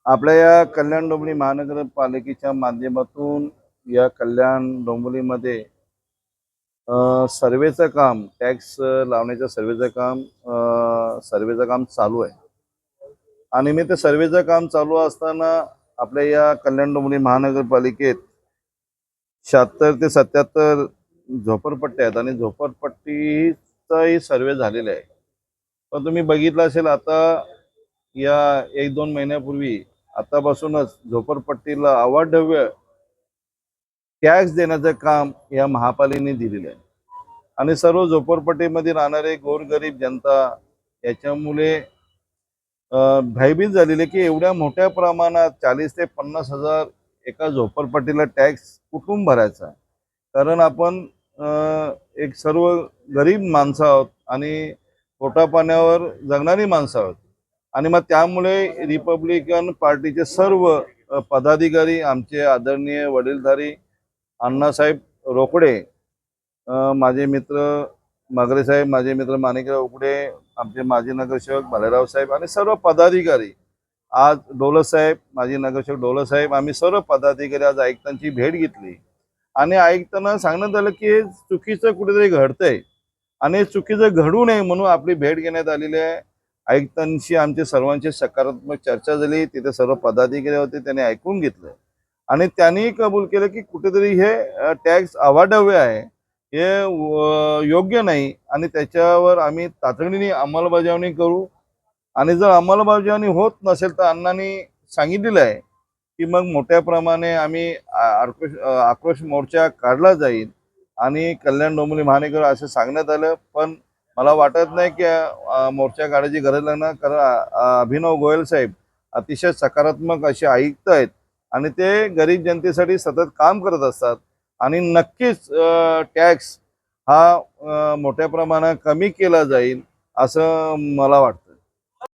आपल्या या कल्याण डोंबिवली महानगरपालिकेच्या माध्यमातून या कल्याण डोंबिवलीमध्ये सर्वेचं काम, टॅक्स लावण्याचं सर्वेचं काम चालू आहे। आणि मी ते सर्वेचं काम चालू असताना आपल्या या कल्याण डोंबिवली महानगरपालिकेत 76 ते 77 झोपडपट्ट्या आहेत आणि झोपडपट्टीचाही सर्वे झालेला आहे। पण तुम्ही बघितलं असेल आता या 1-2 महिन्यापूर्वी आतापासूनच झोपडपट्टीला अवाढव्य टॅक्स देण्याचं काम या महापालिकेने दिलेलं आहे आणि सर्व झोपडपट्टीमध्ये राहणारे गोरगरीब जनता याच्यामुळे भयभीत झालेले की एवढ्या मोठ्या प्रमाणात 40 ते 50 हजार एका झोपडपट्टीला टॅक्स कुठून भरायचा। कारण आपण एक सर्व गरीब माणसं आहोत आणि पोटापाण्यावर जगणारी माणसं आहोत आणि मग त्यामुळे रिपब्लिकन पार्टीचे सर्व पदाधिकारी आमचे आदरणीय वडीलधारी अण्णासाहेब रोकडे, माझे मित्र मगरे साहेब, माझे मित्र माणिकराव उकडे, आमचे माजी नगरसेवक भालेराव साहेब आणि सर्व पदाधिकारी, आज डोलस साहेब, माजी नगरसेवक डोलस साहेब, आम्ही सर्व पदाधिकारी आज आयुक्तांची भेट घेतली आणि आयुक्तांना सांगण्यात आलं की हे चुकीचं कुठेतरी घडतंय आणि चुकीचं घडू नये म्हणून आपली भेट घेण्यात आलेली आहे। आयुक्तांशी आमची सर्वांची सकारात्मक चर्चा झाली, तिथे सर्व पदाधिकारी होते, त्यांनी ऐकून घेतलं आणि त्यांनी कबूल केलं की कुठेतरी हे टॅक्स अवाढव्य आहे, हे योग्य नाही आणि त्याच्यावर आम्ही तातडीने अंमलबजावणी करू आणि जर अंमलबजावणी होत नसेल तर अण्णांनी सांगितलेलं आहे की मग मोठ्या प्रमाणे आम्ही आक्रोश मोर्चा काढला जाईल आणि कल्याण डोंबिवली महानगर असं सांगण्यात आलं। पण मला वाटत नाही की मोर्चा काढायची गरज लागणार, कारण अभिनव गोयल साहेब अतिशय सकारात्मक असे आयुक्त आहेत आणि ते गरीब जनतेसाठी सतत काम करत असतात आणि नक्कीच टॅक्स हा मोठ्या प्रमाणात कमी केला जाईल असं मला वाटतं।